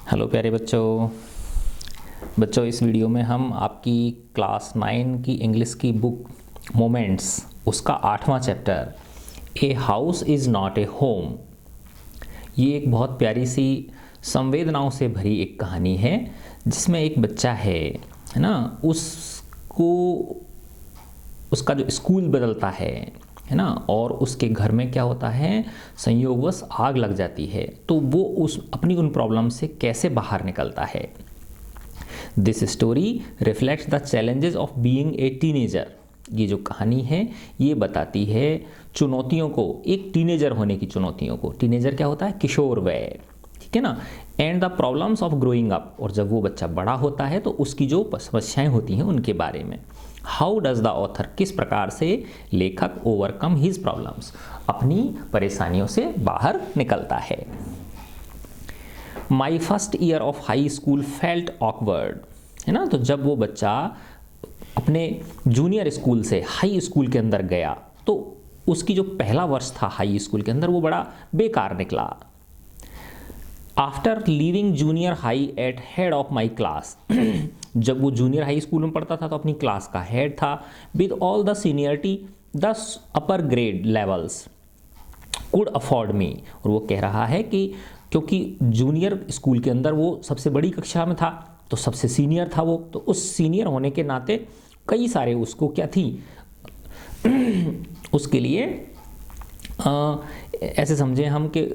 Hello प्यारे बच्चों। इस वीडियो में हम आपकी क्लास 9 की इंग्लिश की बुक मोमेंट्स उसका 8वां chapter a house is not a home, ये एक बहुत प्यारी सी संवेदनाओं से भरी एक कहानी है जिसमें एक बच्चा है ना, उसको उसका जो स्कूल बदलता है ना, और उसके घर में क्या होता है, संयोगवश आग लग जाती है, तो वो उस अपनी उन प्रॉब्लम से कैसे बाहर निकलता है। This story reflects the challenges of being a teenager. ये जो कहानी है ये बताती है चुनौतियों को, एक टीनेजर होने की चुनौतियों को। टीनेजर क्या होता है, किशोर वय, ठीक है ना। And the problems of growing up, और जब वो बच्चा बड़ा होता है तो उसकी जो समस्याएं होती हैं उनके बारे में। हाउ डज द ऑथर, किस प्रकार से लेखक ओवरकम हिज प्रॉब्लम्स, अपनी परेशानियों से बाहर निकलता है। My first year of high school felt awkward, है ना। तो जब वो बच्चा अपने जूनियर स्कूल से हाई स्कूल के अंदर गया तो उसकी जो पहला वर्ष था हाई स्कूल के अंदर वो बड़ा बेकार निकला। After leaving junior high at head of my class, जब वो जूनियर हाई स्कूल में पढ़ता था तो अपनी क्लास का हेड था। With all the seniority the upper grade levels could afford me, और वो कह रहा है कि क्योंकि जूनियर स्कूल के अंदर वो सबसे बड़ी कक्षा में था तो सबसे सीनियर था वो, तो उस सीनियर होने के नाते कई सारे उसको क्या थी उसके लिए ऐसे समझे हम कि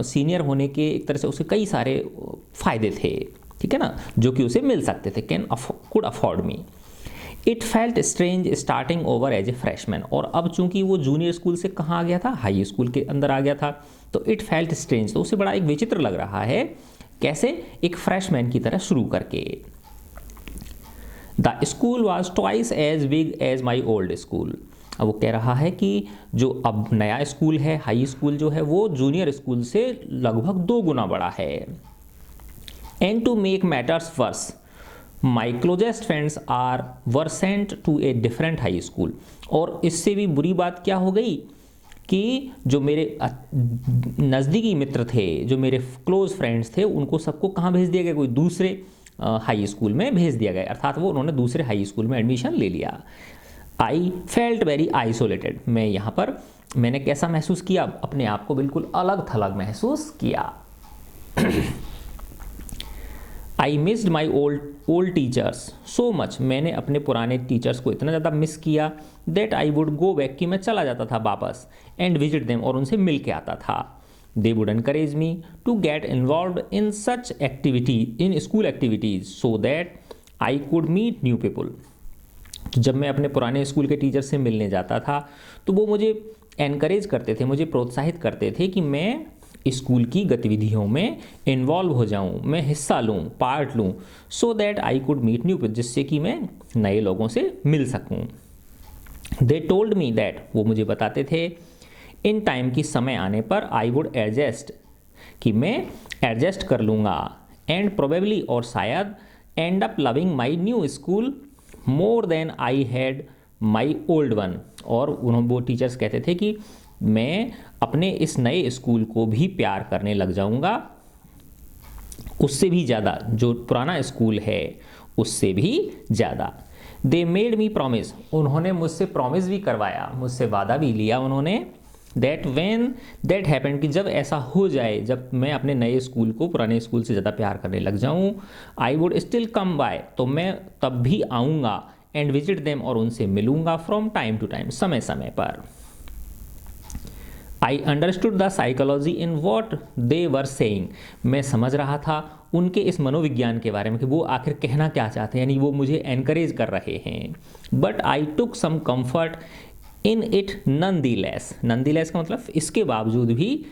सीनियर होने के एक तरह से उसे कई सारे फायदे थे, ठीक है ना, जो कि उसे मिल सकते थे। Could afford me. It felt strange starting over as a freshman, और अब चूंकि वो जूनियर स्कूल से कहाँ आ गया था, हाई स्कूल के अंदर आ गया था, तो इट फेल्ट स्ट्रेंज, तो उसे बड़ा एक विचित्र लग रहा है, कैसे, एक फ्रेशमैन की तरह शुरू करके। The school was twice as big as my old school. अब वो कह रहा है कि जो अब नया स्कूल है, हाई स्कूल जो है, वो जूनियर स्कूल से लगभग 2 गुना बड़ा है। And to make matters worse my closest friends were sent to a different high school, और इससे भी बुरी बात क्या हो गई कि जो मेरे नज़दीकी मित्र थे, जो मेरे क्लोज फ्रेंड्स थे, उनको सबको कहाँ भेज दिया गया, कोई दूसरे हाई स्कूल में भेज दिया गया, अर्थात वो उन्होंने दूसरे हाई स्कूल में एडमिशन ले लिया। आई फेल्ट वेरी आइसोलेटेड, मैं यहाँ पर मैंने कैसा महसूस किया, अपने आप को बिल्कुल अलग थलग महसूस किया। I missed my old teachers so much, मैंने अपने पुराने टीचर्स को इतना ज़्यादा मिस किया, that I would go back, कि मैं चला जाता था वापस, एंड विजिट देम, और उनसे मिल के आता था। They would encourage me to get involved in such activity, in school activities, so that I could meet new people. तो जब मैं अपने पुराने स्कूल के टीचर से मिलने जाता था तो वो मुझे एनकरेज करते थे, मुझे प्रोत्साहित करते थे कि मैं स्कूल की गतिविधियों में इन्वॉल्व हो जाऊं, मैं हिस्सा लूं, पार्ट लूं, so that I could meet new people, जिससे कि मैं नए लोगों से मिल सकूं। दे टोल्ड मी दैट, वो मुझे बताते थे, इन टाइम की समय आने पर आई वुड एडजस्ट, कि मैं एडजस्ट कर लूँगा, एंड प्रोबेबली, और शायद, end up loving my new school more than I had my old one, और उन्होंने वो टीचर्स कहते थे कि मैं अपने इस नए स्कूल को भी प्यार करने लग जाऊंगा, उससे भी ज़्यादा, जो पुराना स्कूल है उससे भी ज़्यादा। दे मेड मी प्रॉमिस, उन्होंने मुझसे प्रॉमिस भी करवाया, मुझसे वादा भी लिया उन्होंने, दैट व्हेन दैट हैपेंड, कि जब ऐसा हो जाए, जब मैं अपने नए स्कूल को पुराने स्कूल से ज़्यादा प्यार करने लग जाऊँ, I would still come by, तो मैं तब भी आऊँगा, एंड विजिट देम, और उनसे मिलूँगा, फ्रॉम टाइम टू टाइम, समय समय पर। I understood the psychology in what they were saying, मैं समझ रहा था उनके इस मनोविज्ञान के बारे में कि वो आखिर कहना क्या चाहते हैं, यानी वो मुझे एनकरेज कर रहे हैं। But I took some comfort in it none the less, none the less का मतलब इसके बावजूद भी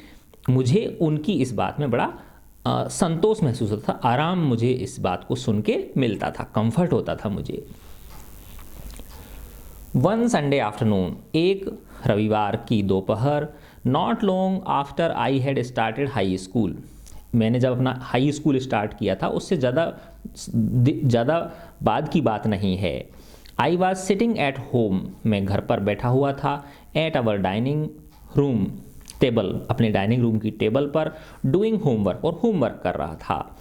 मुझे उनकी इस बात में बड़ा संतोष महसूस होता था, आराम मुझे इस बात को सुन के मिलता था, कंफर्ट होता था मुझे। वन संडे आफ्टरनून, एक रविवार की दोपहर, not long after I had started high school, मैंने जब अपना हाई स्कूल स्टार्ट किया था उससे ज़्यादा बाद की बात नहीं है। I was sitting at home, मैं घर पर बैठा हुआ था, at our dining room table, अपने डाइनिंग रूम की टेबल पर, डूइंग होमवर्क, और होमवर्क कर रहा था।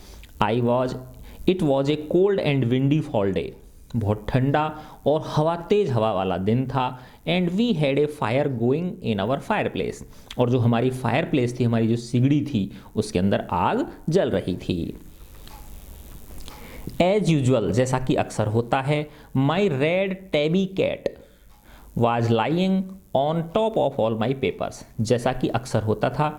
It was a cold and windy fall day, बहुत ठंडा और तेज हवा वाला दिन था। And we had a fire going in our fireplace, और जो हमारी फायर प्लेस थी, हमारी जो सिगड़ी थी, उसके अंदर आग जल रही थी। एज यूजुअल, जैसा कि अक्सर होता है, my red tabby cat was lying on top of all my papers, जैसा कि अक्सर होता था,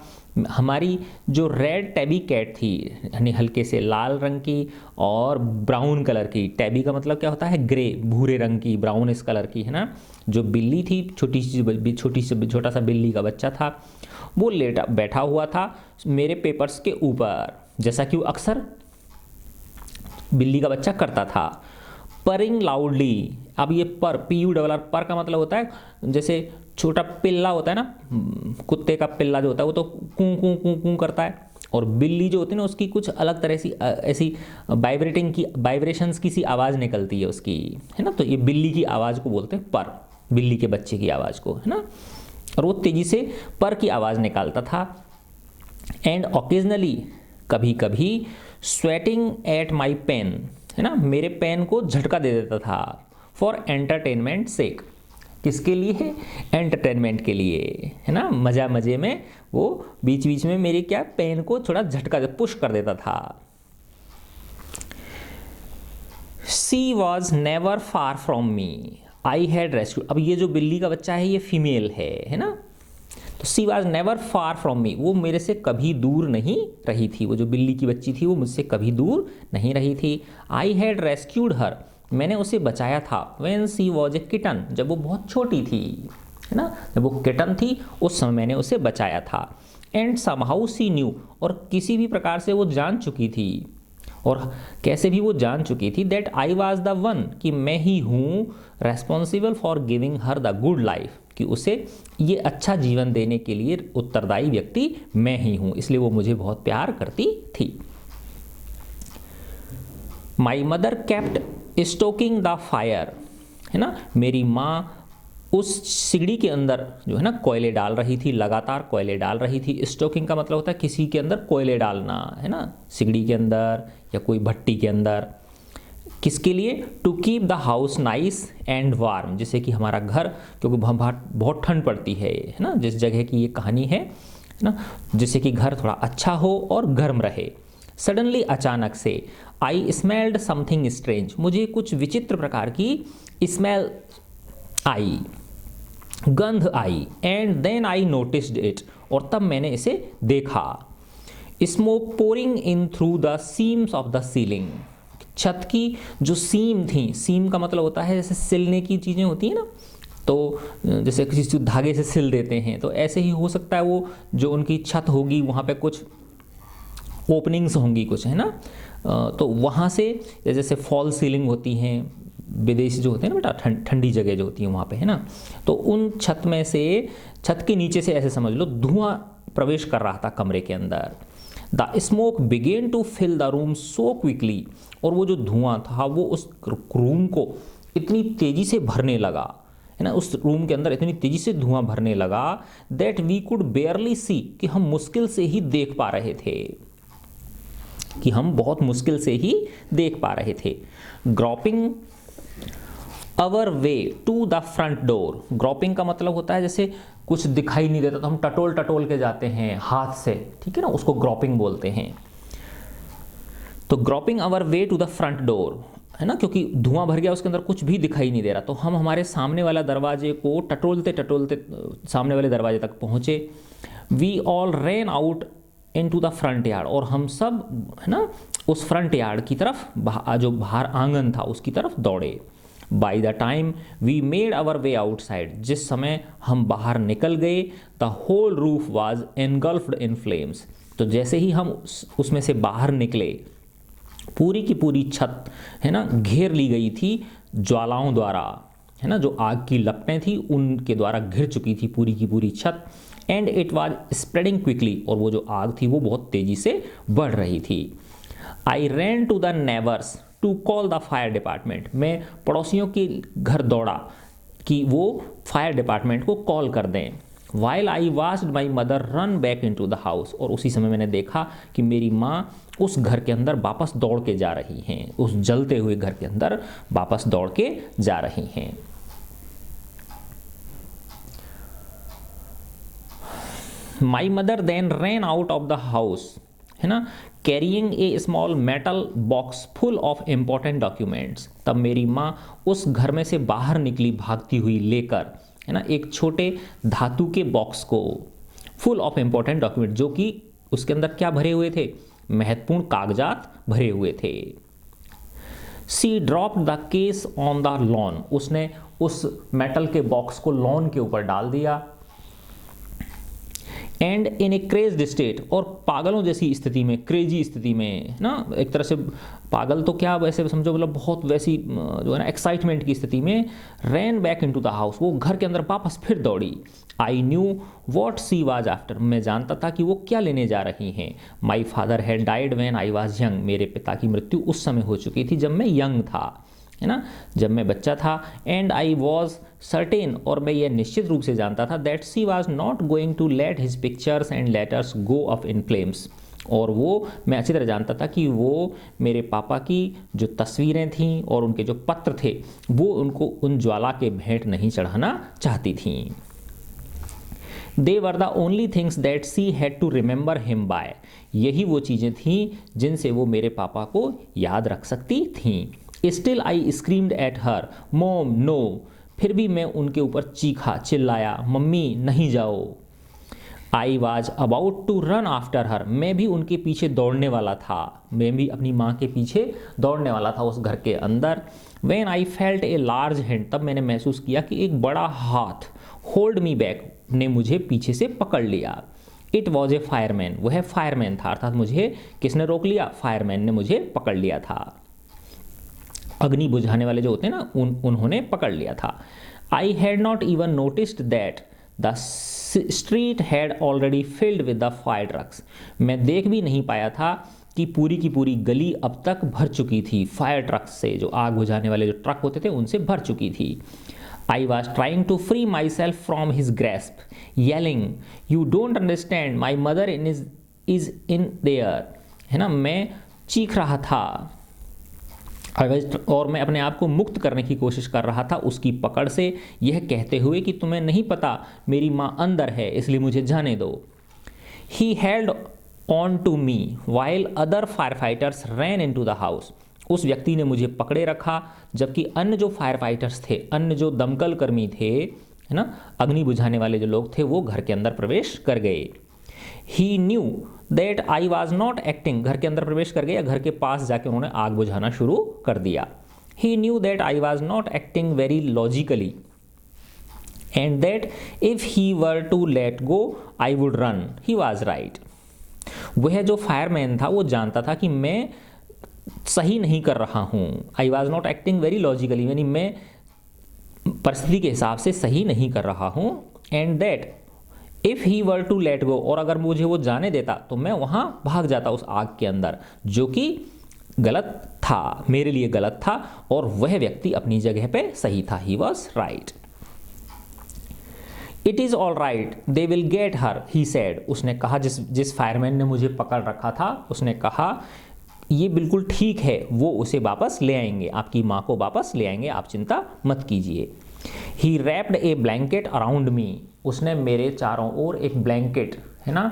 हमारी जो रेड टैबी कैट थी, यानी हल्के से लाल रंग की और ब्राउन कलर की, टैबी का मतलब क्या होता है, ग्रे, भूरे रंग की, ब्राउन इस कलर की, है ना, जो बिल्ली थी, छोटा सा बिल्ली का बच्चा था, वो लेटा बैठा हुआ था मेरे पेपर्स के ऊपर, जैसा कि वो अक्सर बिल्ली का बच्चा करता था। परिंग लाउडली, अब ये PURR, पर का मतलब होता है जैसे छोटा पिल्ला होता है ना, कुत्ते का पिल्ला जो होता है वो तो कूं कूं कूं कूं करता है, और बिल्ली जो होती है ना उसकी कुछ अलग तरह सी ऐसी वाइब्रेशंस की सी आवाज़ निकलती है उसकी, है ना, तो ये बिल्ली की आवाज़ को बोलते हैं पर, बिल्ली के बच्चे की आवाज़ को, है ना, और वो तेज़ी से पर की आवाज़ निकालता था। एंड ओकेजनली, कभी कभी, स्वेटिंग एट माई पेन, है ना, मेरे पेन को झटका दे देता था, फॉर एंटरटेनमेंट सेक, किसके लिए, एंटरटेनमेंट के लिए, है ना, मज़े में वो बीच बीच में मेरे क्या पेन को थोड़ा झटका पुश कर देता था। She was never far from me, I had rescue, अब ये जो बिल्ली का बच्चा है ये फीमेल है ना, तो she was never far from me, वो मेरे से कभी दूर नहीं रही थी, वो जो बिल्ली की बच्ची थी वो मुझसे कभी दूर नहीं रही थी। आई हैड रेस्क्यूड हर, मैंने उसे बचाया था, when she was a kitten, जब वो बहुत छोटी थी, है ना, जब वो किटन थी उस समय मैंने उसे बचाया था। एंड समहाउ सी न्यू, और किसी भी प्रकार से वो जान चुकी थी, और कैसे भी वो जान चुकी थी, that I was the one, कि मैं ही हूँ responsible for giving her the good life, कि उसे ये अच्छा जीवन देने के लिए उत्तरदायी व्यक्ति मैं ही हूँ, इसलिए वो मुझे बहुत प्यार करती थी। My mother kept stocking the fire, है ना, मेरी माँ उस सिगड़ी के अंदर जो है ना कोयले डाल रही थी, लगातार कोयले डाल रही थी। स्टोकिंग का मतलब होता है किसी के अंदर कोयले डालना, है ना, सिगड़ी के अंदर या कोई भट्टी के अंदर, किसके लिए, to keep the house nice and warm, जैसे कि हमारा घर, क्योंकि बहुत ठंड पड़ती है ना, जिस जगह की ये कहानी है ना, जैसे कि घर थोड़ा अच्छा हो और गर्म रहे। सडनली, अचानक से, आई स्मेल्ड समथिंग स्ट्रेंज, मुझे कुछ विचित्र प्रकार की स्मेल आई, गंध आई। And then I noticed it, और तब मैंने इसे देखा। Smoke pouring in through the seams of the ceiling, छत की जो सीम थी, सीम का मतलब होता है जैसे सिलने की चीज़ें होती हैं ना, तो जैसे किसी धागे से सिल देते हैं, तो ऐसे ही हो सकता है वो जो उनकी छत होगी वहाँ पे कुछ ओपनिंग्स होंगी कुछ, है ना, तो वहाँ से जैसे फॉल सीलिंग होती हैं, विदेशी जो होते हैं ना बेटा, ठंडी जगह जो होती है वहाँ पे, है ना, तो उन छत में से, छत के नीचे से ऐसे समझ लो धुआं प्रवेश कर रहा था कमरे के अंदर। The smoke began to fill the room so quickly, और वो जो धुआं था वो उस रूम को इतनी तेज़ी से भरने लगा, है ना, उस रूम के अंदर इतनी तेज़ी से धुआं भरने लगा, दैट वी कुड बेयरली सी, कि हम मुश्किल से ही देख पा रहे थे, कि हम बहुत मुश्किल से ही देख पा रहे थे। Groping our way to the front door, groping का मतलब होता है जैसे कुछ दिखाई नहीं देता तो हम टटोल टटोल के जाते हैं हाथ से, ठीक है ना, उसको ग्रॉपिंग बोलते हैं। तो groping our way to the front door, है ना, क्योंकि धुआं भर गया उसके अंदर कुछ भी दिखाई नहीं दे रहा, तो हम हमारे सामने वाला दरवाजे को टटोलते टटोलते सामने वाले दरवाजे तक पहुँचे। We all ran out into the front yard, और हम सब, है ना, उस फ्रंट यार्ड की तरफ, जो बाहर आंगन था उसकी तरफ दौड़े। By the time we made our way outside, जिस समय हम बाहर निकल गए, the whole roof was engulfed in flames, तो जैसे ही हम उसमें से बाहर निकले, पूरी की पूरी छत, है ना, घेर ली गई थी ज्वालाओं द्वारा, है ना, जो आग की लपटें थी उनके द्वारा घिर चुकी थी पूरी की पूरी छत। And it was spreading quickly, और वो जो आग थी वो बहुत तेज़ी से बढ़ रही थी। I ran to the neighbours to call the fire department, मैं पड़ोसियों के घर दौड़ा कि वो फायर डिपार्टमेंट को कॉल कर दें। While I watched my mother run back into the house, और उसी समय मैंने देखा कि मेरी माँ उस घर के अंदर वापस दौड़ के जा रही हैं, उस जलते हुए घर के अंदर वापस दौड़ के जा रही हैं। My mother then ran out of the house, है ना, carrying a small metal box full of important documents. तब मेरी माँ उस घर में से बाहर निकली भागती हुई लेकर, है ना, एक छोटे धातु के बॉक्स को, फुल ऑफ इम्पॉर्टेंट डॉक्यूमेंट, जो कि उसके अंदर क्या भरे हुए थे, महत्वपूर्ण कागजात भरे हुए थे। She dropped the case on the lawn, उसने उस मेटल के बॉक्स को लॉन के ऊपर डाल दिया। एंड इन ए क्रेज्ड स्टेट, और पागलों जैसी स्थिति में, क्रेजी स्थिति में ना, एक तरह से पागल तो क्या वैसे समझो, मतलब बहुत वैसी जो है ना एक्साइटमेंट की स्थिति में, रैन बैक इनटू द हाउस, वो घर के अंदर वापस फिर दौड़ी। I knew what she was after, मैं जानता था कि वो क्या लेने जा रही हैं। My father had died when I was young, मेरे पिता की मृत्यु उस समय हो चुकी थी जब मैं यंग था, है ना, जब मैं बच्चा था। एंड आई वॉज सर्टेन, और मैं ये निश्चित रूप से जानता था, that she was not going to let his pictures and letters go up in flames, और वो मैं अच्छी तरह जानता था कि वो मेरे पापा की जो तस्वीरें थीं और उनके जो पत्र थे, वो उनको उन ज्वाला के भेंट नहीं चढ़ाना चाहती थीं। They were the only things that she had to remember him by, यही वो चीज़ें थीं जिनसे वो मेरे पापा को याद रख सकती थीं। Still I screamed at her, mom no, फिर भी मैं उनके ऊपर चीखा, चिल्लाया, मम्मी नहीं जाओ। I was about to run after her, मैं भी उनके पीछे दौड़ने वाला था, मैं भी अपनी माँ के पीछे दौड़ने वाला था उस घर के अंदर। When I felt a large hand, तब मैंने महसूस किया कि एक बड़ा हाथ, होल्ड मी बैक, ने मुझे पीछे से पकड़ लिया। इट वॉज ए फायरमैन, वह फायरमैन था, अर्थात मुझे किसने रोक लिया, फायरमैन ने मुझे पकड़ लिया था, अग्नि बुझाने वाले जो होते हैं ना, उन्होंने पकड़ लिया था। I had not even noticed that the street had already filled with the fire trucks, मैं देख भी नहीं पाया था कि पूरी की पूरी गली अब तक भर चुकी थी फायर ट्रक्स से, जो आग बुझाने वाले जो ट्रक होते थे उनसे भर चुकी थी। I was trying to free myself from his grasp, yelling you don't understand my mother is in there, है ना, मैं चीख रहा था और मैं अपने आप को मुक्त करने की कोशिश कर रहा था उसकी पकड़ से, यह कहते हुए कि तुम्हें नहीं पता मेरी माँ अंदर है, इसलिए मुझे जाने दो। He held on to me while other fire fighters ran into the house, उस व्यक्ति ने मुझे पकड़े रखा जबकि अन्य जो फायर फाइटर्स थे, अन्य जो दमकल कर्मी थे, है ना, अग्नि बुझाने वाले जो लोग थे, वो घर के अंदर प्रवेश कर गए। He knew that I was not acting, घर के अंदर प्रवेश कर गए, या घर के पास जाके उन्होंने आग बुझाना शुरू कर दिया। He knew that I was not acting very logically and that if he were to let go I would run, he was right. वह जो फायरमैन था वो जानता था कि मैं सही नहीं कर रहा हूँ, आई was not acting very logically, यानी मैं परिस्थिति के हिसाब से सही नहीं कर रहा हूँ। And that if he were to let go, और अगर मुझे वो जाने देता तो मैं वहाँ भाग जाता उस आग के अंदर, जो कि गलत था, मेरे लिए गलत था, और वह व्यक्ति अपनी जगह पे सही था, ही was right. It is all right they will get her, he said, उसने कहा, जिस फायरमैन ने मुझे पकड़ रखा था उसने कहा ये बिल्कुल ठीक है, वो उसे वापस ले आएंगे, आपकी माँ को वापस ले आएंगे, आप चिंता मत कीजिए। ही रैप्ड ए ब्लैंकेट अराउंड मी, उसने मेरे चारों ओर एक ब्लैंकेट, है ना,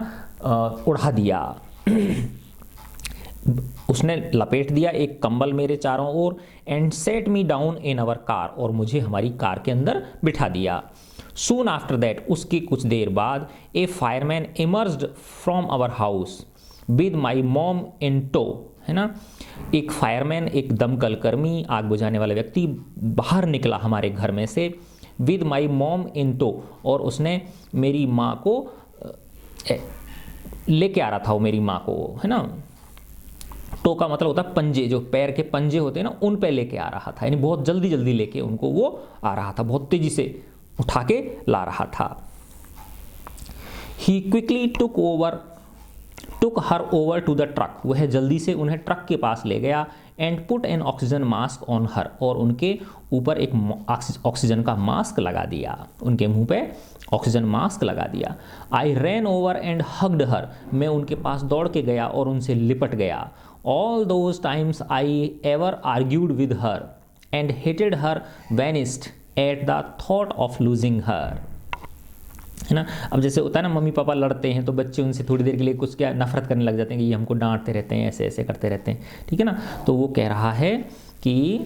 उड़ा दिया उसने लपेट दिया एक कंबल मेरे चारों ओर। And set me down in our car, और मुझे हमारी कार के अंदर बिठा दिया। सून आफ्टर दैट, उसके कुछ देर बाद, a fireman emerged from our house with my mom in tow, है ना, एक फायरमैन, एक दमकल कर्मी, आग बुझाने वाला व्यक्ति बाहर निकला हमारे घर में से, with my mom in tow, और उसने मेरी माँ को लेके आ रहा था, वो मेरी माँ को, है ना, टो का मतलब होता है पंजे, जो पैर के पंजे होते हैं ना, उन पे लेके आ रहा था, यानी बहुत जल्दी जल्दी लेके उनको वो आ रहा था, बहुत तेजी से उठा के ला रहा था। He quickly took over took her over to the truck, वह जल्दी से उन्हें ट्रक के पास ले गया, and put an oxygen mask on her, और उनके ऊपर एक ऑक्सीजन का मास्क लगा दिया, उनके मुंह पे ऑक्सीजन मास्क लगा दिया। आई रैन ओवर एंड हग्ड हर, मैं उनके पास दौड़ के गया और उनसे लिपट गया। All those times I ever argued with her and hated her vanished at the thought of losing her, है ना। अब जैसे होता है ना, मम्मी पापा लड़ते हैं तो बच्चे उनसे थोड़ी देर के लिए कुछ क्या नफरत करने लग जाते हैं कि ये हमको डांटते रहते हैं, ऐसे ऐसे करते रहते हैं, ठीक है ना। तो वो कह रहा है कि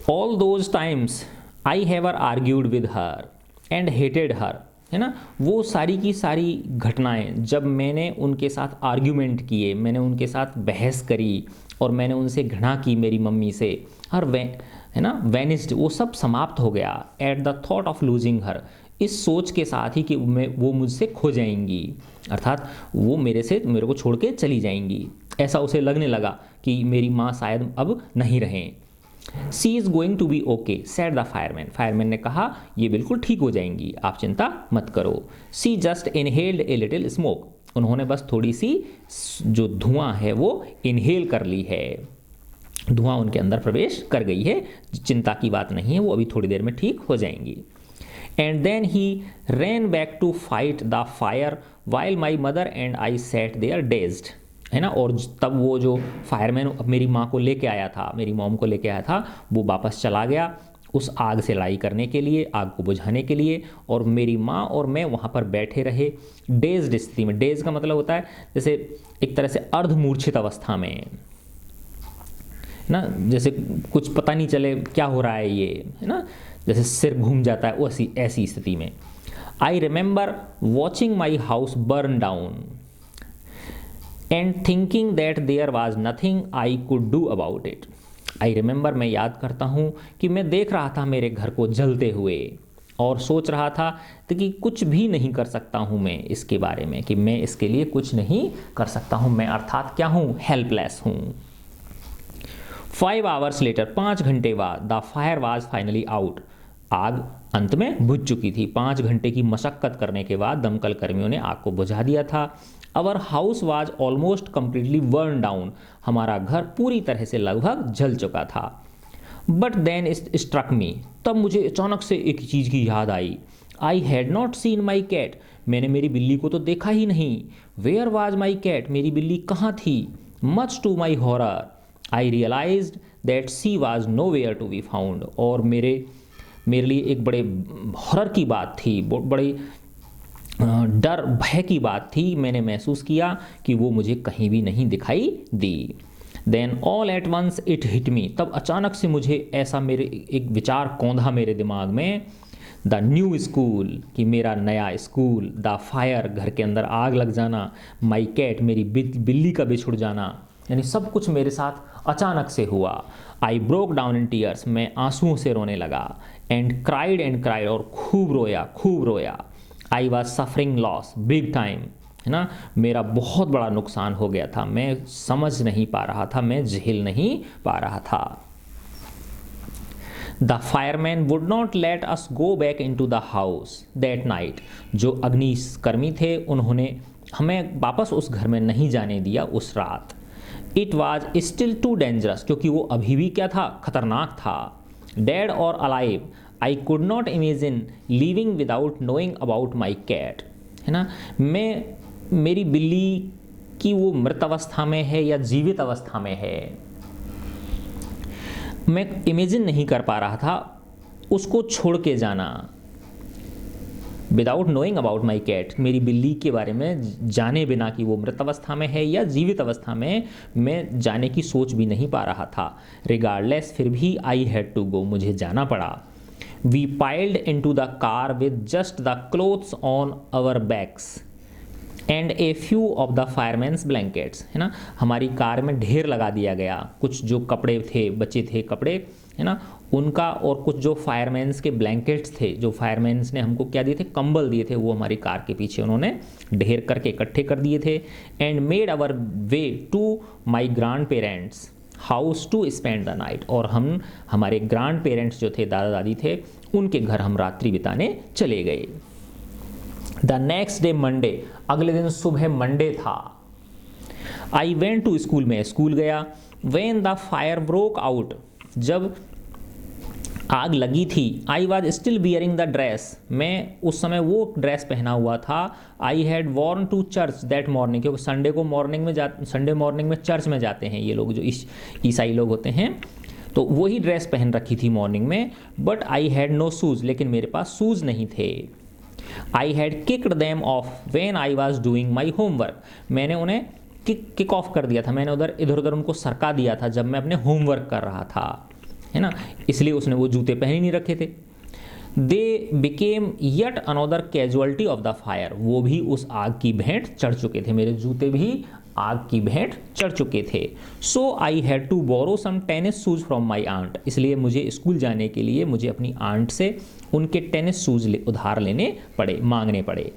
all those times I have ever argued with her and hated her, है ना। वो सारी की सारी घटनाएं जब मैंने उनके साथ आर्ग्यूमेंट किए, मैंने उनके साथ बहस करी और मैंने उनसे घृणा की मेरी मम्मी से, हर है ना, वैनिस्ड, वो सब समाप्त हो गया। At the thought of losing her, इस सोच के साथ ही कि वो मुझसे खो जाएंगी, अर्थात वो मेरे को छोड़ के चली जाएंगी। ऐसा उसे लगने लगा कि मेरी माँ शायद अब नहीं रहें। She is going to be okay said the fireman, fireman ने कहा ये बिल्कुल ठीक हो जाएंगी, आप चिंता मत करो। She just inhaled a little smoke, उन्होंने बस थोड़ी सी जो धुआं है वो इनहेल कर ली है, धुआं उनके अंदर प्रवेश कर गई है, चिंता की बात नहीं है, वो अभी थोड़ी देर में ठीक हो जाएंगी। And then he ran back to fight the fire while my mother and I sat there dazed, है ना। और तब वो जो फायरमैन मेरी माँ को लेके आया था, मेरी मॉम को लेके आया था, वो वापस चला गया उस आग से लड़ाई करने के लिए, आग को बुझाने के लिए, और मेरी माँ और मैं वहाँ पर बैठे रहे डेज्ड स्थिति में। डेज का मतलब होता है जैसे एक तरह से अर्धमूर्छित अवस्था में ना, जैसे कुछ पता नहीं चले क्या हो रहा है ये, है ना, जैसे सिर घूम जाता है वैसी ऐसी स्थिति में। I remember watching my house burn down and thinking that there was nothing I could do about it. I remember, मैं याद करता हूँ कि मैं देख रहा था मेरे घर को जलते हुए और सोच रहा था कि कुछ भी नहीं कर सकता हूँ मैं इसके बारे में, कि मैं इसके लिए कुछ नहीं कर सकता हूँ, मैं अर्थात क्या हूँ, हेल्पलेस हूँ। 5 hours later, 5 घंटे बाद, the fire was finally out, आग अंत में बुझ चुकी थी। 5 घंटे की मशक्कत करने के बाद दमकल कर्मियों ने आग को बुझा दिया था। अवर house was almost completely burn down, हमारा घर पूरी तरह से लगभग जल चुका था। बट देन स्ट्रक मी, तब मुझे अचानक से एक चीज़ की याद आई। I had not seen my cat, मैंने मेरी बिल्ली को तो देखा ही नहीं। वेयर वाज माई कैट, मेरी बिल्ली कहाँ थी। Much to my horror I realised that she was nowhere to be found, और मेरे लिए एक बड़े हॉरर की बात थी, बड़ी डर भय की बात थी। मैंने महसूस किया कि वो मुझे कहीं भी नहीं दिखाई दी। Then all at once it hit me, तब अचानक से मुझे ऐसा मेरे एक विचार कौंधा मेरे दिमाग में। द न्यू स्कूल, कि मेरा नया स्कूल। द फायर, घर के अंदर आग लग जाना। माई कैट, मेरी बिल्ली का बिछुड़ जाना, यानी सब कुछ मेरे साथ अचानक से हुआ। I broke down in tears, मैं आंसुओं से रोने लगा। एंड क्राइड, और खूब रोया। I was suffering loss big time, है ना, मेरा बहुत बड़ा नुकसान हो गया था, मैं समझ नहीं पा रहा था, मैं झेल नहीं पा रहा था। The fireman would not let us go back into the house that night, जो अग्निकर्मी थे उन्होंने हमें वापस उस घर में नहीं जाने दिया उस रात। It was still too dangerous, क्योंकि वो अभी भी क्या था, खतरनाक था। Dead or alive, I could not imagine living without knowing about my cat, है ना। मेरी बिल्ली की वो मृत अवस्था में है या जीवित अवस्था में है, मैं इमेजिन नहीं कर पा रहा था उसको छोड़ के जाना। Without knowing about my cat, मेरी बिल्ली के बारे में जाने बिना कि वो मृत अवस्था में है या जीवित अवस्था में, मैं जाने की सोच भी नहीं पा रहा था। रिगार्डलेस, फिर भी आई हैड टू गो, मुझे जाना पड़ा। We piled into the car with just the clothes on our backs and a few of the firemen's blankets, है ना, हमारी कार में ढेर लगा दिया गया, कुछ जो कपड़े थे, बचे थे कपड़े, है ना, उनका, और कुछ जो फायरमैन्स के ब्लैंकेट्स थे, जो फायरमैन्स ने हमको क्या दिए थे, कंबल दिए थे, वो हमारी कार के पीछे उन्होंने ढेर करके इकट्ठे कर दिए थे। And made our way to my grandparents, house to spend the night, और हम हमारे ग्रैंड पेरेंट्स जो थे, दादा दादी थे, उनके घर हम रात्रि बिताने चले गए। द नेक्स्ट डे मंडे, अगले दिन सुबह मंडे था। आई वेंट टू स्कूल, में स्कूल गया। When the fire broke out, जब आग लगी थी। I was still wearing the dress, मैं उस समय वो ड्रेस पहना हुआ था। I had worn to church that morning, क्योंकि संडे मॉर्निंग में चर्च में जाते हैं ये लोग, जो ईसाई लोग होते हैं, तो वही ड्रेस पहन रखी थी मॉर्निंग में। But I had no shoes, लेकिन मेरे पास शूज़ नहीं थे। I had kicked them off when I was doing my homework, मैंने उन्हें किक ऑफ कर दिया था, मैंने इधर उधर उनको सरका दिया था जब मैं अपने होमवर्क कर रहा था, है ना, इसलिए उसने वो जूते पहन ही नहीं रखे थे। They became yet another casualty of the fire, वो भी उस आग की भेंट चढ़ चुके थे, मेरे जूते भी आग की भेंट चढ़ चुके थे। So I had to borrow some tennis shoes from my aunt, इसलिए मुझे स्कूल जाने के लिए मुझे अपनी आंट से उनके टेनिस शूज़ उधार लेने पड़े, मांगने पड़े।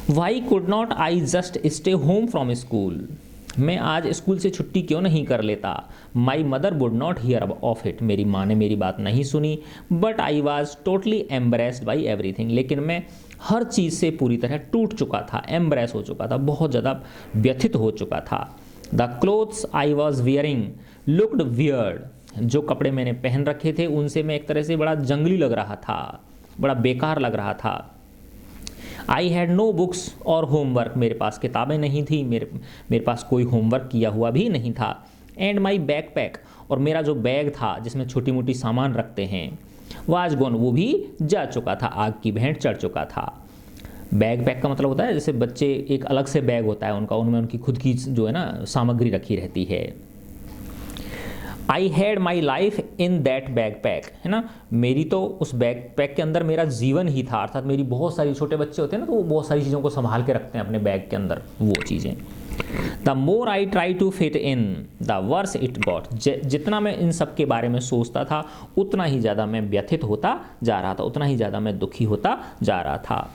Y could not I just stay home from school, मैं आज स्कूल से छुट्टी क्यों नहीं कर लेता। My mother would not here of it, मेरी माँ ने मेरी बात नहीं सुनी। But I was totally embraced by everything, लेकिन मैं हर चीज़ से पूरी तरह टूट चुका था, एम्ब्रेस हो चुका था, बहुत ज़्यादा व्यथित हो चुका था। The clothes I was wearing looked weird, जो कपड़े मैंने पहन रखे थे उनसे मैं एक तरह से बड़ा जंगली लग रहा था, बड़ा बेकार लग रहा था। आई हैड नो बुक्स और होमवर्क, मेरे पास किताबें नहीं थी, मेरे पास कोई होमवर्क किया हुआ भी नहीं था। एंड माई बैकपैक, और मेरा जो बैग था जिसमें छोटी मोटी सामान रखते हैं, वाज गॉन, वो भी जा चुका था, आग की भेंट चढ़ चुका था। बैकपैक का मतलब होता है जैसे बच्चे, एक अलग से बैग होता है उनका, उनमें उनकी खुद की जो है ना सामग्री रखी रहती है। आई had my life in that backpack, है ना, मेरी तो उस बैकपैक के अंदर मेरा जीवन ही था, अर्थात मेरी बहुत सारी, छोटे बच्चे होते हैं ना तो वो बहुत सारी चीज़ों को संभाल के रखते हैं अपने बैग के अंदर, वो चीज़ें। The more I try to fit in the worse it got, जितना मैं इन सब के बारे में सोचता था उतना ही ज़्यादा मैं व्यथित होता जा रहा था, उतना ही ज़्यादा मैं दुखी होता जा रहा था।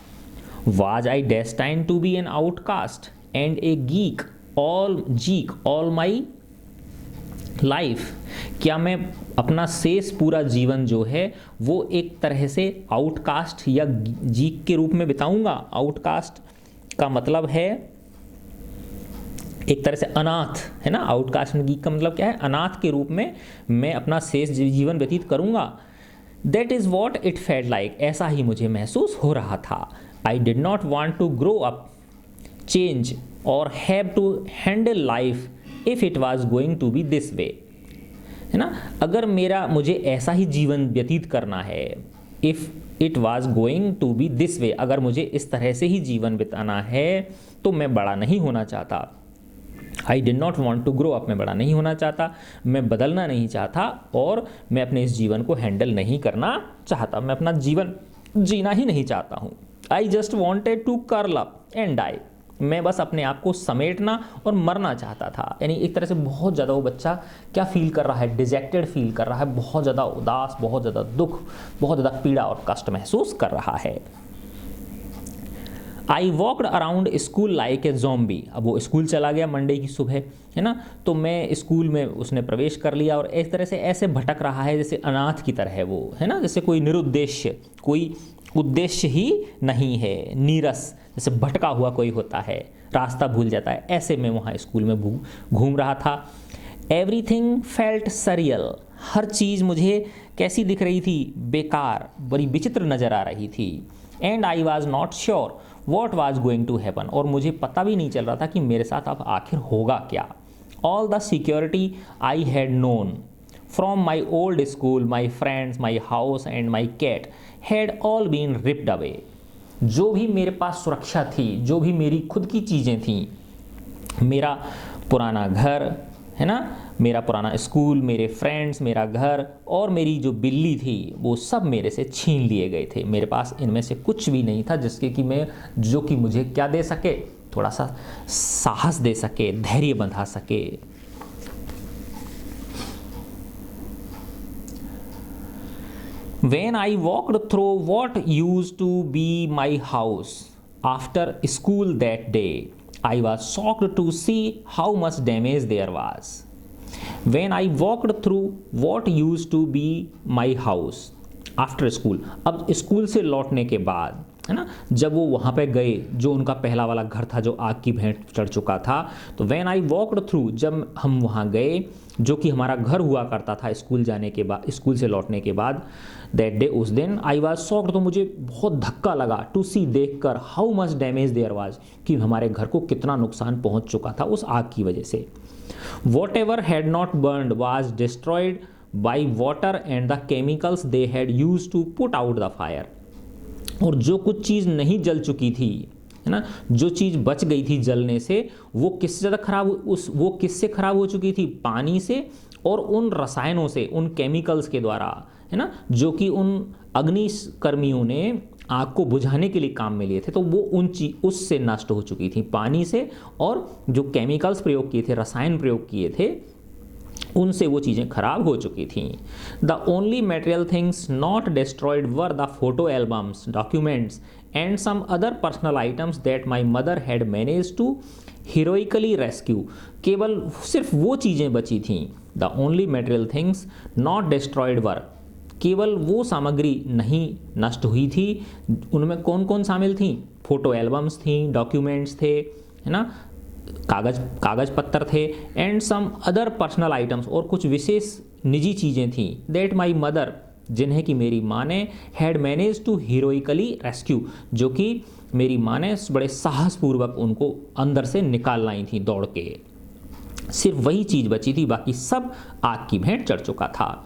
Was I destined to be an outcast and a geek all my life, क्या मैं अपना शेष पूरा जीवन जो है वो एक तरह से आउटकास्ट या गीक के रूप में बिताऊंगा। आउटकास्ट का मतलब है एक तरह से अनाथ, है ना, आउटकास्ट एंड गीक का मतलब क्या है, अनाथ के रूप में मैं अपना शेष जीवन व्यतीत करूंगा। That is what it felt like, ऐसा ही मुझे महसूस हो रहा था। I did not want to grow up, change और have to handle life if it was going to be this way, है ना, अगर मुझे ऐसा ही जीवन व्यतीत करना है, if it was going to be this way, अगर मुझे इस तरह से ही जीवन बिताना है तो मैं बड़ा नहीं होना चाहता। I did not want to grow up, मैं बड़ा नहीं होना चाहता, मैं बदलना नहीं चाहता, और मैं अपने इस जीवन को हैंडल नहीं करना चाहता, मैं अपना जीवन जीना ही नहीं चाहता हूँ। I just wanted to curl up and die, मैं बस अपने आप को समेटना और मरना चाहता था। यानी एक तरह से बहुत ज़्यादा वो बच्चा क्या फील कर रहा है, डिजेक्टेड फील कर रहा है, बहुत ज़्यादा उदास, बहुत ज़्यादा दुख, बहुत ज़्यादा पीड़ा और कष्ट महसूस कर रहा है। I walked around school like a zombie, अब वो स्कूल चला गया मंडे की सुबह, है ना, तो मैं स्कूल में उसने प्रवेश कर लिया और एक तरह से ऐसे भटक रहा है जैसे अनाथ की तरह है वो, है ना, जैसे कोई निरुद्देश्य, कोई उद्देश्य ही नहीं है, नीरस, जैसे भटका हुआ कोई होता है, रास्ता भूल जाता है, ऐसे मैं वहाँ स्कूल में घूम रहा था। एवरीथिंग फेल्ट सरियल, हर चीज़ मुझे कैसी दिख रही थी, बेकार, बड़ी विचित्र नज़र आ रही थी। And I was not sure what was going to happen, और मुझे पता भी नहीं चल रहा था कि मेरे साथ अब आखिर होगा क्या। All the security I had known from my old school, my friends, my house and my cat had all been ripped away, जो भी मेरे पास सुरक्षा थी, जो भी मेरी खुद की चीज़ें थीं, मेरा पुराना घर, है ना, मेरा पुराना स्कूल, मेरे फ्रेंड्स, मेरा घर और मेरी जो बिल्ली थी, वो सब मेरे से छीन लिए गए थे। मेरे पास इनमें से कुछ भी नहीं था जिसके कि मैं, जो कि मुझे क्या दे सके, थोड़ा सा साहस दे सके, धैर्य बंधा सके। When I walked through what used to be my house after school that day, I was shocked to see how much damage there was. When I walked through what used to be my house after school, अब school से लौटने के बाद, है ना, जब वो वहाँ पे गए, जो उनका पहला वाला घर था जो आग की भेंट चढ़ चुका था, तो when I walked through, जब हम वहाँ गए, जो कि हमारा घर हुआ करता था स्कूल जाने के बाद, स्कूल से लौटने के बाद, दैट डे, उस दिन, आई वॉज शॉक्ड, तो मुझे बहुत धक्का लगा, टू सी, देख कर, how much damage there was, कि हमारे घर को कितना नुकसान पहुँच चुका था उस आग की वजह से। Whatever had not burned was destroyed by water and the chemicals they had use to put out the fire, और जो कुछ चीज़ नहीं जल चुकी थी, है ना, जो चीज़ बच गई थी जलने से, वो किससे ज़्यादा खराब, वो किससे खराब हो चुकी थी, पानी से और उन रसायनों से, उन केमिकल्स के द्वारा, है ना, जो कि उन अग्निकर्मियों ने आग को बुझाने के लिए काम में लिए थे, तो वो उससे नष्ट हो चुकी थी, पानी से, और जो केमिकल्स प्रयोग किए थे, रसायन प्रयोग किए थे, उनसे वो चीज़ें खराब हो चुकी थी। The only material things not destroyed were the photo albums, documents and some other personal items that my mother had manage to heroically rescue, केवल सिर्फ वो चीज़ें बची थीं। The only material things not destroyed were, केवल वो सामग्री नहीं नष्ट हुई थी, उनमें कौन कौन शामिल थी, फोटो एल्बम्स थी, डॉक्यूमेंट्स थे, है ना, कागज पत्तर थे, and some other personal items, और कुछ विशेष निजी चीज़ें थीं, दैट माई मदर, जिन्हें कि मेरी माँ ने had manage to heroically rescue, जो कि मेरी माँ ने बड़े साहसपूर्वक उनको अंदर से निकाल लाई थी दौड़ के। सिर्फ वही चीज़ बची थी, बाकी सब आग की भेंट चढ़ चुका था।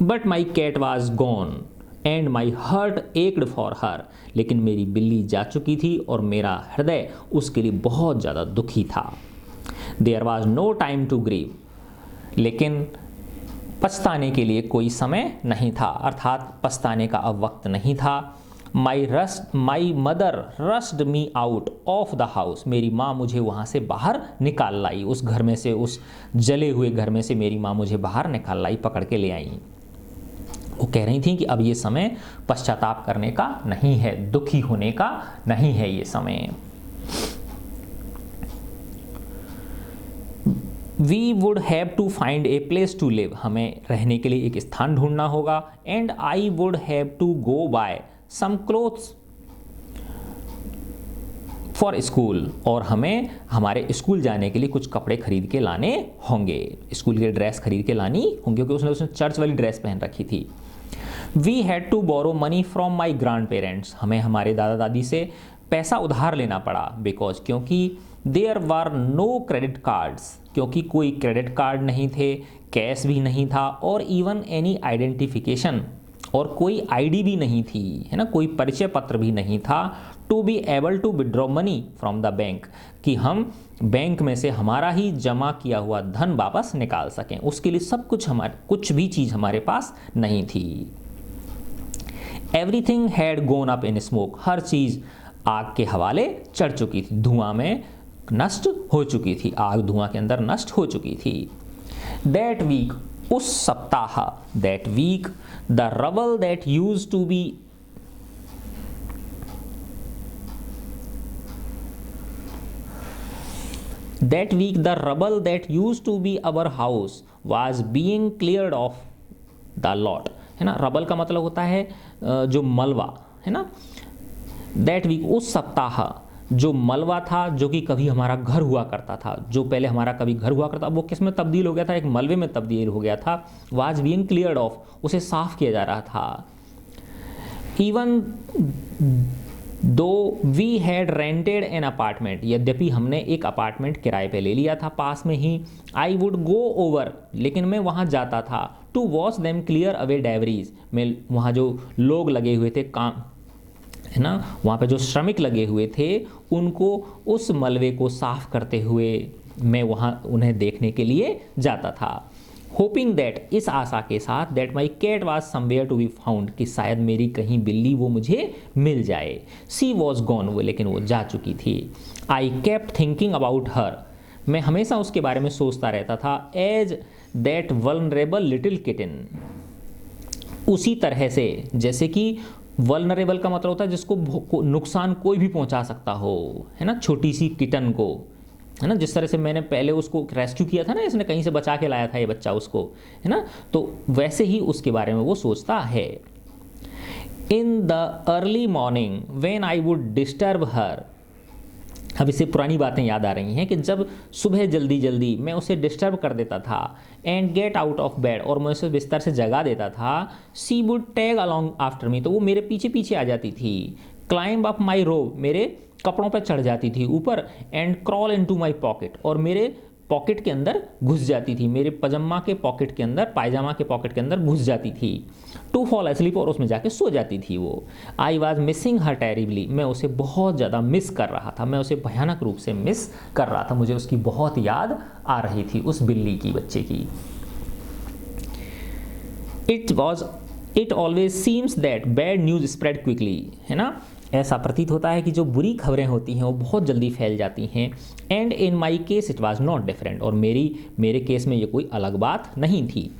But my cat was gone and my heart ached for her, लेकिन मेरी बिल्ली जा चुकी थी और मेरा हृदय उसके लिए बहुत ज़्यादा दुखी था। There was no time to grieve, लेकिन पछताने के लिए कोई समय नहीं था, अर्थात पछताने का अब वक्त नहीं था। My mother rushed me out of the house, मेरी माँ मुझे वहाँ से बाहर निकाल लाई, उस घर में से, उस जले हुए घर में से मेरी माँ मुझे बाहर निकाल लाई, पकड़ के ले आई। वो कह रही थी कि अब ये समय पश्चाताप करने का नहीं है, दुखी होने का नहीं है ये समय। We would have to find a place to live, हमें रहने के लिए एक स्थान ढूंढना होगा। And I would have to go buy some clothes for school, और हमें हमारे स्कूल जाने के लिए कुछ कपड़े खरीद के लाने होंगे, स्कूल की ड्रेस खरीद के लानी होंगी, क्योंकि उसने चर्च वाली ड्रेस पहन रखी थी। We had to borrow money from my grandparents, हमें हमारे दादा दादी से पैसा उधार लेना पड़ा, बिकॉज, क्योंकि there were no credit cards, क्योंकि कोई क्रेडिट कार्ड नहीं थे, कैश भी नहीं था, और इवन एनी आइडेंटिफिकेशन, और कोई आईडी भी नहीं थी, है ना, कोई परिचय पत्र भी नहीं था, to be able to withdraw money from the bank, कि हम बैंक में से हमारा ही जमा किया हुआ धन वापस निकाल सकें, उसके लिए सब कुछ कुछ भी चीज़ हमारे पास नहीं थी। Everything had gone up in smoke, हर चीज़ आग के हवाले चढ़ चुकी थी, धुआं में नष्ट हो चुकी थी, आग धुआं के अंदर नष्ट हो चुकी थी। दैट वीक, उस सप्ताह, that week, the rubble that used to be That week the rubble that used to be our house was being cleared off the lot, है ना, रबल का मतलब होता है जो मलबा, है ना। That week, उस सप्ताह, जो मलबा था, जो कि कभी हमारा घर हुआ करता था, जो पहले हमारा कभी घर हुआ करता, वो किस में तब्दील हो गया था, एक मलबे में तब्दील हो गया था। was being cleared off, उसे साफ किया जा रहा था। Even though we had rented an apartment, यद्यपि हमने एक अपार्टमेंट किराए पे ले लिया था पास में ही। आई वुड गो ओवर, लेकिन मैं वहाँ जाता था। To watch them clear away debris, मैं वहाँ जो लोग लगे हुए थे, काम, है ना, वहाँ पे जो श्रमिक लगे हुए थे, उनको उस मलबे को साफ करते हुए मैं वहाँ उन्हें देखने के लिए जाता था। होपिंग दैट, इस आशा के साथ, that my cat was somewhere to be found, कि शायद मेरी कहीं बिल्ली वो मुझे मिल जाए। सी वॉज गॉन, वो, लेकिन वो जा चुकी थी। I kept thinking about her, मैं हमेशा उसके बारे में सोचता रहता था। As that vulnerable little kitten, उसी तरह से जैसे कि वल्नरेबल का मतलब होता है जिसको नुकसान कोई भी पहुंचा सकता हो, है ना, छोटी सी किटन को, है ना, जिस तरह से मैंने पहले उसको रेस्क्यू किया था ना, इसने कहीं से बचा के लाया था ये बच्चा उसको, है ना, तो वैसे ही उसके बारे में वो सोचता है। In the early morning when I would disturb her, अब इससे पुरानी बातें याद आ रही हैं कि जब सुबह जल्दी जल्दी मैं उसे डिस्टर्ब कर देता था, and get out of bed, और मैं उसे बिस्तर से जगा देता था, she would tag along after me, तो वो मेरे पीछे पीछे आ जाती थी, क्लाइंब अप माई रोब, मेरे कपड़ों पर चढ़ जाती थी ऊपर, and crawl into my pocket, और मेरे पॉकेट के अंदर घुस जाती थी, मेरे पजामा के पॉकेट के अंदर, पायजामा के पॉकेट के अंदर घुस जाती थी, टू फॉल एस्लीप, और उसमें जाके सो जाती थी वो। I was missing her terribly, मैं उसे बहुत ज़्यादा मिस कर रहा था, मैं उसे भयानक रूप से मिस कर रहा था, मुझे उसकी बहुत याद आ रही थी, उस बिल्ली की, बच्चे की। It always seems that bad news spread quickly, है ना, ऐसा प्रतीत होता है कि जो बुरी खबरें होती हैं वो बहुत जल्दी फैल जाती हैं। And in my case it was not different, और मेरे केस में ये कोई अलग बात नहीं थी।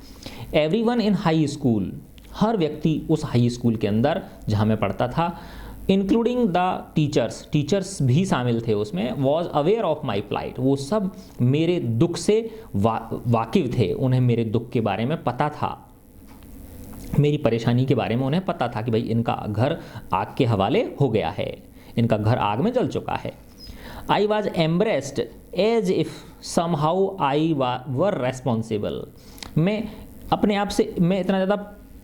एवरीवन इन हाई स्कूल, हर व्यक्ति उस हाई स्कूल के अंदर जहाँ मैं पढ़ता था, इंक्लूडिंग द टीचर्स भी शामिल थे उसमें, was aware of my plight, वो सब मेरे दुख से वाकिफ थे, उन्हें मेरे दुख के बारे में पता था, मेरी परेशानी के बारे में उन्हें पता था कि भाई इनका घर आग के हवाले हो गया है, इनका घर आग में जल चुका है। I was embarrassed as if somehow I were responsible, मैं अपने आप से मैं इतना ज़्यादा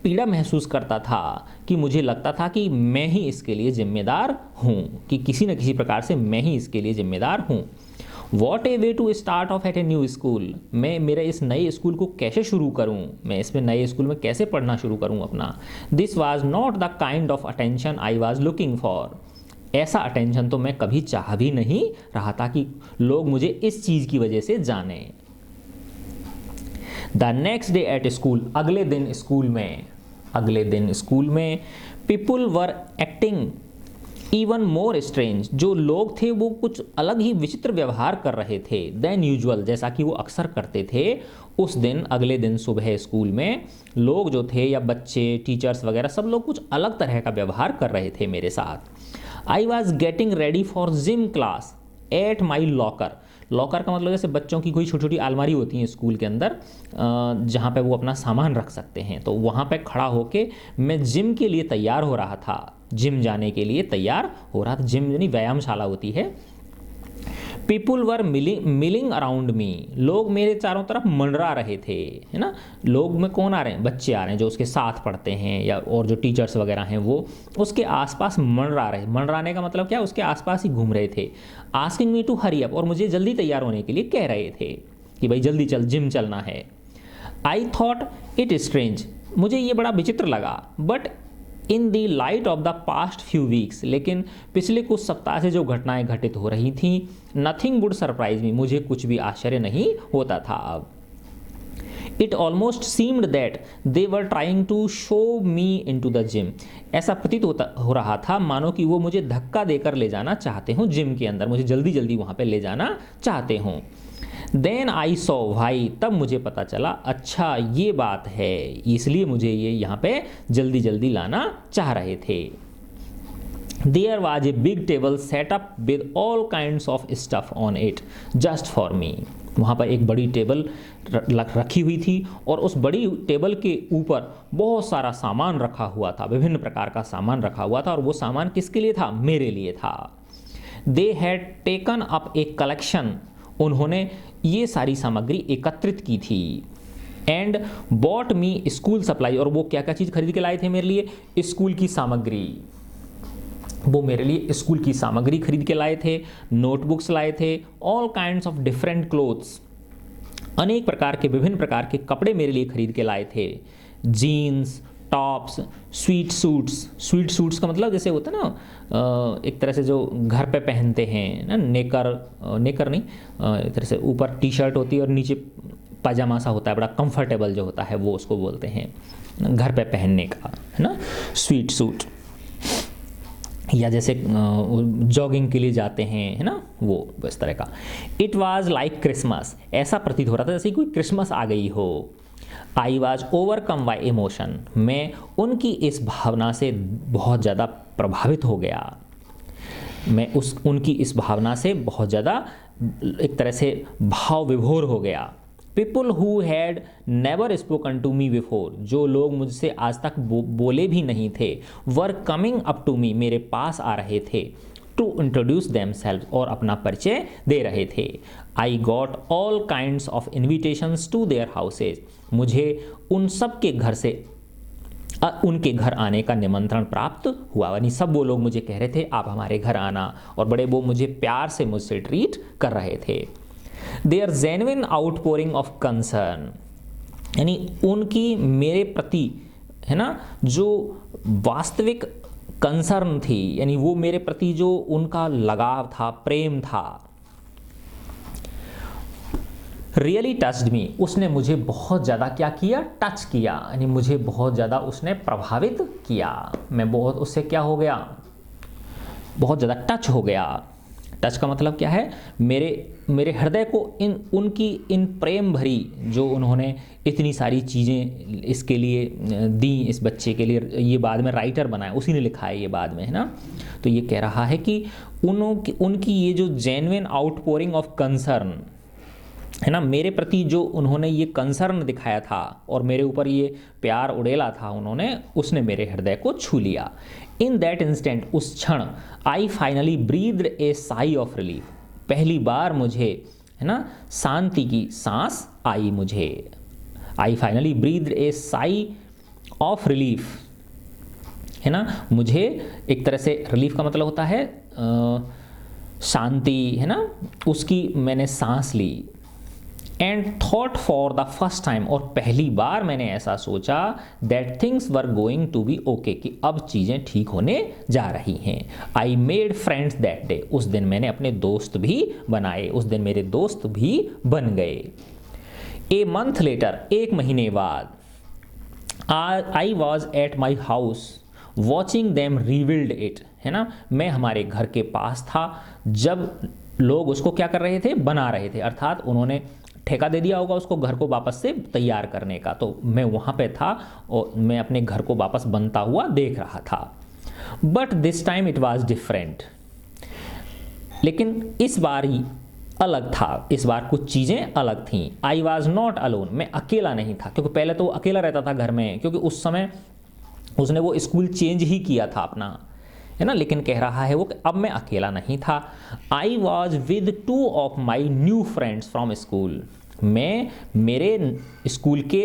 पीड़ा महसूस करता था कि मुझे लगता था कि मैं ही इसके लिए जिम्मेदार हूँ, कि किसी न किसी प्रकार से मैं ही इसके लिए जिम्मेदार हूँ। What a way to start off at a new school, मैं मेरे इस नए स्कूल को कैसे शुरू करूँ, मैं इसमें नए स्कूल में कैसे पढ़ना शुरू करूँ अपना। This was not the kind of attention I was looking for, ऐसा अटेंशन तो मैं कभी चाह भी नहीं रहा था कि लोग मुझे इस चीज़ की वजह से जाने। The next day at school, अगले दिन स्कूल में people were acting even more strange, जो लोग थे वो कुछ अलग ही विचित्र व्यवहार कर रहे थे, देन यूजुअल, जैसा कि वो अक्सर करते थे। उस दिन अगले दिन सुबह स्कूल में लोग जो थे या बच्चे टीचर्स वगैरह सब लोग कुछ अलग तरह का व्यवहार कर रहे थे मेरे साथ। I was getting ready for gym class at my locker, locker का मतलब जैसे बच्चों की कोई छोटी छोटी अलमारी होती है स्कूल के अंदर जहाँ पे वो अपना सामान रख सकते हैं, तो वहाँ पे खड़ा होके मैं जिम के लिए तैयार हो रहा था, जिम जाने के लिए तैयार हो रहा था, जिम यानी व्यायामशाला होती है। पीपुल वर मिलिंग अराउंड मी, लोग मेरे चारों तरफ मंडरा रहे थे, है ना, लोग में कौन आ रहे हैं, बच्चे आ रहे हैं जो उसके साथ पढ़ते हैं या और जो टीचर्स वगैरह हैं वो उसके आसपास मंडरा रहे, मंडराने का मतलब क्या, उसके आसपास ही घूम रहे थे। Asking me to hurry up, और मुझे जल्दी तैयार होने के लिए कह रहे थे कि भाई जल्दी चल, जिम चलना है। आई थॉट इट स्ट्रेंज, मुझे ये बड़ा विचित्र लगा, but in the light of the past few weeks, लेकिन पिछले कुछ सप्ताह से जो घटनाएं घटित हो रही थीं, नथिंग वुड सरप्राइज मी, मुझे कुछ भी आश्चर्य नहीं होता था अब। It almost seemed that they were trying to show me into the gym, ऐसा प्रतीत हो रहा था मानो कि वो मुझे धक्का देकर ले जाना चाहते हों जिम के अंदर, मुझे जल्दी जल्दी वहाँ पे ले जाना चाहते हों। देन आई सो, भाई तब मुझे पता चला, अच्छा ये बात है, इसलिए मुझे ये यहाँ पे जल्दी जल्दी लाना चाह रहे थे। There was a big table set up with all kinds of stuff on it just for me, वहाँ पर एक बड़ी टेबल रखी हुई थी और उस बड़ी टेबल के ऊपर बहुत सारा सामान रखा हुआ था, विभिन्न प्रकार का सामान रखा हुआ था, और वो सामान किसके लिए था, मेरे लिए था। They had taken up a collection, उन्होंने ये सारी सामग्री एकत्रित की थी। And bought me school supply, और वो क्या क्या चीज़ खरीद के लाए थे मेरे लिए, स्कूल की सामग्री, वो मेरे लिए स्कूल की सामग्री खरीद के लाए थे, नोटबुक्स लाए थे, all kinds of different clothes, अनेक प्रकार के विभिन्न प्रकार के कपड़े मेरे लिए खरीद के लाए थे, जीन्स, टॉप्स, स्वीट सूट्स का मतलब जैसे होता है ना एक तरह से जो घर पे पहनते हैं ना, नेकर नहीं, एक तरह से ऊपर टी शर्ट होती है और नीचे पाजामा सा होता है, बड़ा कंफर्टेबल जो होता है वो उसको बोलते हैं घर पे पहनने का, है ना, स्वीट सूट, या जैसे जॉगिंग के लिए जाते हैं, है ना, वो इस तरह का। इट वॉज लाइक क्रिसमस, ऐसा प्रतीत हो रहा था जैसे कोई क्रिसमस आ गई हो। I was overcome by emotion, मैं उनकी इस भावना से बहुत ज़्यादा प्रभावित हो गया। मैं उनकी इस भावना से बहुत ज़्यादा एक तरह से भाव विभोर हो गया। People who had never spoken to me before, जो लोग मुझसे आज तक बोले भी नहीं थे, were coming up to me, मेरे पास आ रहे थे, टू इंट्रोड्यूस देमसेल्व्स, और अपना परिचय दे रहे थे। I got all kinds of invitations to their houses, मुझे उन सब के घर से उनके घर आने का निमंत्रण प्राप्त हुआ। यानी सब वो लोग मुझे कह रहे थे आप हमारे घर आना, और बड़े वो मुझे प्यार से मुझसे ट्रीट कर रहे थे। Their genuine outpouring of concern, यानी उनकी मेरे प्रति, है ना, जो वास्तविक कंसर्न थी, यानी वो मेरे प्रति जो उनका लगाव था, प्रेम था, रियली टच्ड मी, उसने मुझे बहुत ज़्यादा क्या किया, टच किया, यानी मुझे बहुत ज़्यादा उसने प्रभावित किया। मैं बहुत उससे क्या हो गया, बहुत ज़्यादा टच हो गया। टच का मतलब क्या है, मेरे हृदय को उनकी इन प्रेम भरी, जो उन्होंने इतनी सारी चीज़ें इसके लिए दी, इस बच्चे के लिए, ये बाद में राइटर बनाया, उसी ने लिखा है ये बाद में, है ना। तो ये कह रहा है कि उनकी ये जो जेन्युइन आउटपोरिंग ऑफ कंसर्न, है ना, मेरे प्रति जो उन्होंने ये कंसर्न दिखाया था और मेरे ऊपर ये प्यार उड़ेला था उन्होंने, उसने मेरे हृदय को छू लिया। इन दैट इंस्टेंट, उस क्षण, I finally breathed a sigh of relief, पहली बार मुझे, है ना, शांति की सांस आई मुझे। I finally breathed a sigh of relief, है ना, मुझे एक तरह से रिलीफ का मतलब होता है शांति, है ना, उसकी मैंने सांस ली। And thought for the first time, और पहली बार मैंने ऐसा सोचा, that things were going to be okay, कि अब चीज़ें ठीक होने जा रही हैं। I made friends that day, उस दिन मैंने अपने दोस्त भी बनाए, उस दिन मेरे दोस्त भी बन गए। ए मंथ लेटर, एक महीने बाद, I was at my house watching them rebuild it, है ना, मैं हमारे घर के पास था जब लोग उसको क्या कर रहे थे, बना रहे थे, अर्थात उन्होंने ठेका दे दिया होगा उसको घर को वापस से तैयार करने का, तो मैं वहाँ पे था और मैं अपने घर को वापस बनता हुआ देख रहा था। But this time it was different, लेकिन इस बार ही अलग था, इस बार कुछ चीज़ें अलग थीं। आई वॉज नॉट अलोन, मैं अकेला नहीं था, क्योंकि पहले तो वो अकेला रहता था घर में, क्योंकि उस समय उसने वो स्कूल चेंज ही किया था अपना, है ना, लेकिन कह रहा है वो कि अब मैं अकेला नहीं था। I was with 2 of my new friends from school, मैं मेरे स्कूल के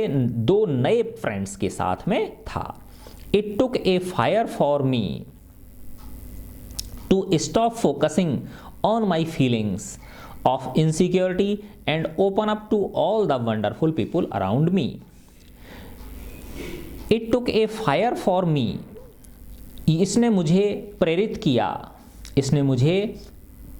2 नए फ्रेंड्स के साथ में था। It took a fire for me to stop focusing on my feelings of insecurity and open up to all the wonderful people around me. It took a fire for me, इसने मुझे प्रेरित किया, इसने मुझे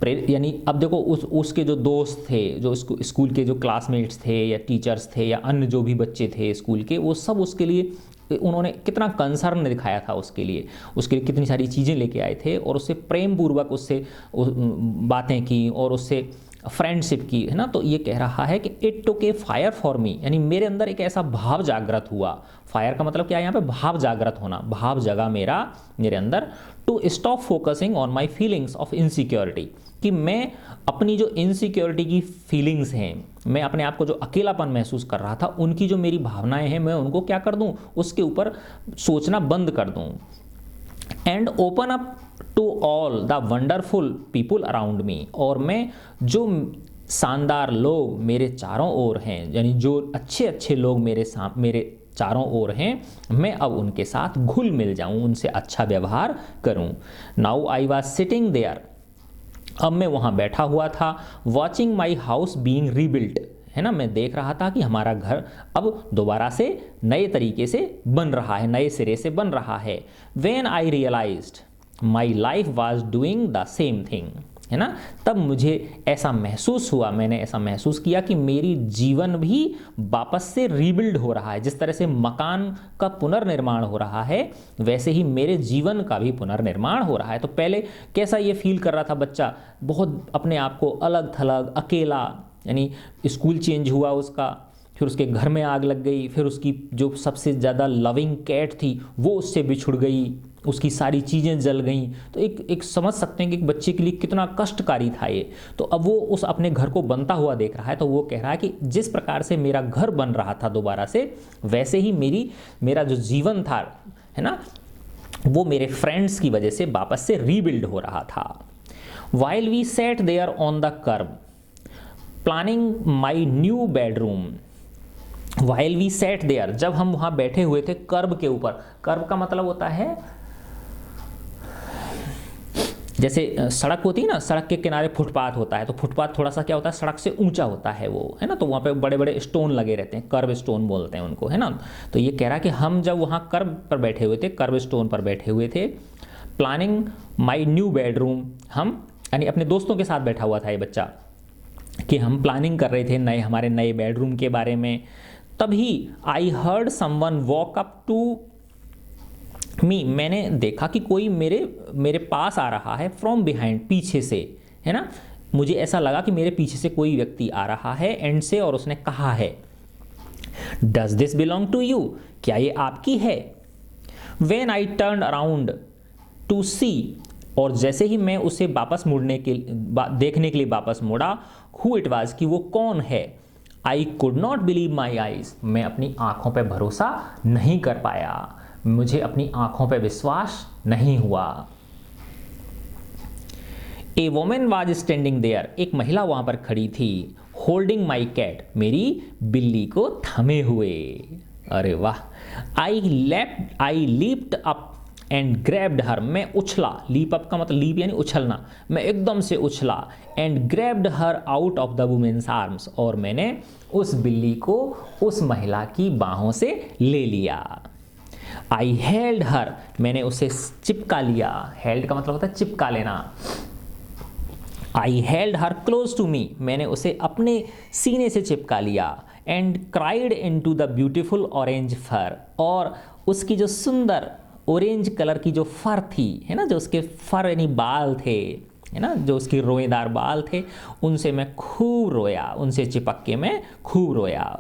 यानी अब देखो उसके जो दोस्त थे, जो स्कूल के जो क्लासमेट्स थे या टीचर्स थे या अन्य जो भी बच्चे थे स्कूल के, वो सब उसके लिए उन्होंने कितना कंसर्न दिखाया था, उसके लिए कितनी सारी चीज़ें लेके आए थे और उससे प्रेम पूर्वक उससे बातें की और उससे फ्रेंडशिप की, है ना। तो ये कह रहा है कि it took a fire for मी, यानी मेरे अंदर एक ऐसा भाव जागृत हुआ। फायर का मतलब क्या है यहाँ पे, भाव जागृत होना, भाव जगा मेरे अंदर, to stop focusing on my feelings of insecurity, कि मैं अपनी जो इनसिक्योरिटी की फीलिंग्स हैं, मैं अपने आप को जो अकेलापन महसूस कर रहा था, उनकी जो मेरी भावनाएं हैं, मैं उनको क्या कर दूं, उसके ऊपर सोचना बंद कर दूं। And open up to all the wonderful people around me, और मैं जो शानदार लोग मेरे चारों ओर हैं, यानी जो अच्छे अच्छे लोग मेरे चारों ओर हैं, मैं अब उनके साथ घुल मिल जाऊं, उनसे अच्छा व्यवहार करूं। Now I was sitting there, अब मैं वहाँ बैठा हुआ था, watching my house being rebuilt, है ना, मैं देख रहा था कि हमारा घर अब दोबारा से नए तरीके से बन रहा है, नए सिरे से बन रहा है। When I realised my life was doing the same thing, है ना, तब मुझे ऐसा महसूस हुआ, मैंने ऐसा महसूस किया कि मेरी जीवन भी वापस से रीबिल्ड हो रहा है। जिस तरह से मकान का पुनर्निर्माण हो रहा है, वैसे ही मेरे जीवन का भी पुनर्निर्माण हो रहा है। तो पहले कैसा ये फील कर रहा था बच्चा, बहुत अपने आप को अलग थलग, अकेला, यानी स्कूल चेंज हुआ उसका, फिर उसके घर में आग लग गई, फिर उसकी जो सबसे ज़्यादा लविंग कैट थी वो उससे बिछुड़ गई, उसकी सारी चीज़ें जल गईं। तो एक समझ सकते हैं कि एक बच्चे के लिए कितना कष्टकारी था ये। तो अब वो उस अपने घर को बनता हुआ देख रहा है, तो वो कह रहा है कि जिस प्रकार से मेरा घर बन रहा था दोबारा से, वैसे ही मेरा जो जीवन था, है ना, वो मेरे फ्रेंड्स की वजह से वापस से रीबिल्ड हो रहा था। While we sat there on the kerb planning my new bedroom, while we sat there, जब हम वहाँ बैठे हुए थे कर्ब के ऊपर। कर्ब का मतलब होता है जैसे सड़क होती है ना, सड़क के किनारे फुटपाथ होता है, तो फुटपाथ थोड़ा सा क्या होता है, सड़क से ऊंचा होता है वो, है ना, तो वहाँ पे बड़े बड़े स्टोन लगे रहते हैं, कर्ब स्टोन बोलते हैं उनको, है ना। तो ये कह रहा है कि हम जब वहाँ कर्ब पर बैठे हुए थे, कर्ब स्टोन पर बैठे हुए थे, प्लानिंग माई न्यू बेडरूम, हम यानी अपने दोस्तों के साथ बैठा हुआ था ये बच्चा, कि हम प्लानिंग कर रहे थे हमारे नए बेडरूम के बारे में। तभी I heard someone walk up to me, मैंने देखा कि कोई मेरे पास आ रहा है, फ्रॉम बिहाइंड, पीछे से, है ना। मुझे ऐसा लगा कि मेरे पीछे से कोई व्यक्ति आ रहा है एंड से, और उसने कहा है does this belong to you, क्या ये आपकी है। When I turn around to see, और जैसे ही मैं उसे वापस देखने के लिए वापस मुड़ा, हु इट वाज, कि वो कौन है। आई could not believe my eyes, मैं अपनी आंखों पर भरोसा नहीं कर पाया, मुझे अपनी आंखों पर विश्वास नहीं हुआ। ए वोमेन वाज स्टैंडिंग देयर, एक महिला वहां पर खड़ी थी, होल्डिंग माई कैट, मेरी बिल्ली को थमे हुए। अरे वाह। आई लीप्ड अप एंड ग्रैब्ड हर, मैं उछला, लीप अप का मतलब लीप यानी उछलना, मैं एकदम से उछला, and grabbed her out of the women's arms, और मैंने उस बिल्ली को उस महिला की बाहों से ले लिया। आई हेल्ड हर, मैंने उसे चिपका लिया, हेल्ड का मतलब होता है चिपका लेना। I held her close to me, मैंने उसे अपने सीने से चिपका लिया। And cried into the beautiful orange fur, और उसकी जो सुंदर ऑरेंज कलर की जो फर थी, है ना, जो उसके फर यानी बाल थे, है ना, जो उसके रोएदार बाल थे, उनसे मैं खूब रोया, उनसे चिपक के मैं खूब रोया।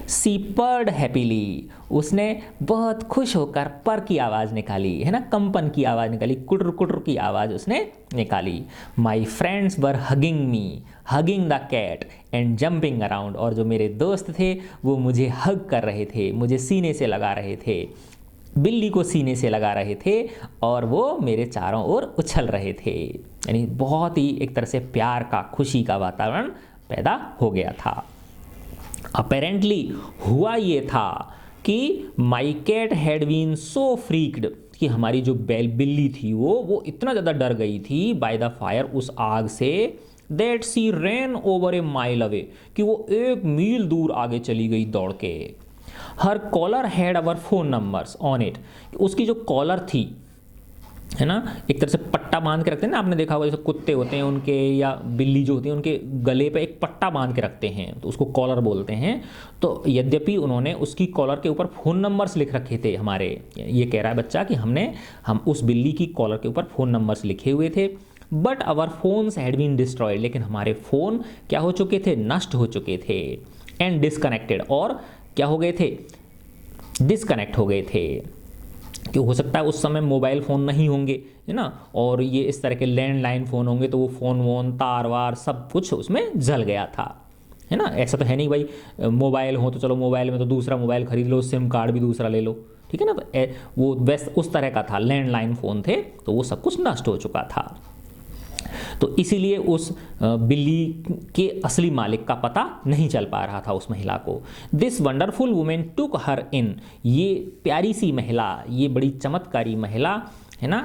सी पर्ड हैप्पीली, उसने बहुत खुश होकर पर की आवाज़ निकाली, है ना, कंपन की आवाज़ निकाली, कुटर कुटर की आवाज़ उसने निकाली। My friends were hugging me, hugging the cat and jumping around, और जो मेरे दोस्त थे वो मुझे हग कर रहे थे, मुझे सीने से लगा रहे थे, बिल्ली को सीने से लगा रहे थे, और वो मेरे चारों ओर उछल रहे थे। यानी बहुत ही एक तरह से प्यार का, खुशी का वातावरण पैदा हो गया था। अपेरेंटली हुआ ये था कि my cat had been so freaked, कि हमारी जो बिल्ली थी वो इतना ज़्यादा डर गई थी बाय द फायर, उस आग से, that she ran over a mile away, कि वो 1 मील दूर आगे चली गई दौड़ के। Her collar had our phone numbers on it, उसकी जो कॉलर थी, है ना, एक तरह से पट्टा बांध के रखते हैं ना, आपने देखा होगा जैसे कुत्ते होते हैं उनके, या बिल्ली जो होती है उनके गले पे एक पट्टा बांध के रखते हैं, तो उसको कॉलर बोलते हैं। तो यद्यपि उन्होंने उसकी कॉलर के ऊपर फ़ोन नंबर्स लिख रखे थे हमारे, ये कह रहा है बच्चा कि हम उस बिल्ली की कॉलर के ऊपर फ़ोन नंबर्स लिखे हुए थे। But our phones had been destroyed, लेकिन हमारे फ़ोन क्या हो चुके थे, नष्ट हो चुके थे। एंड डिसकनेक्टेड, और क्या हो गए थे, डिसकनेक्ट हो गए थे, कि हो सकता है उस समय मोबाइल फ़ोन नहीं होंगे, है ना, और ये इस तरह के लैंडलाइन फ़ोन होंगे, तो वो फ़ोन वोन तार वार सब कुछ उसमें जल गया था, है ना। ऐसा तो है नहीं भाई मोबाइल हो तो चलो मोबाइल में तो दूसरा मोबाइल खरीद लो, सिम कार्ड भी दूसरा ले लो, ठीक है ना। तो वो वैसे उस तरह का था, लैंडलाइन फ़ोन थे, तो वो सब कुछ नष्ट हो चुका था। तो इसीलिए उस बिल्ली के असली मालिक का पता नहीं चल पा रहा था उस महिला को। दिस वंडरफुल वुमेन टुक हर इन, ये प्यारी सी महिला, ये बड़ी चमत्कारी महिला, है ना,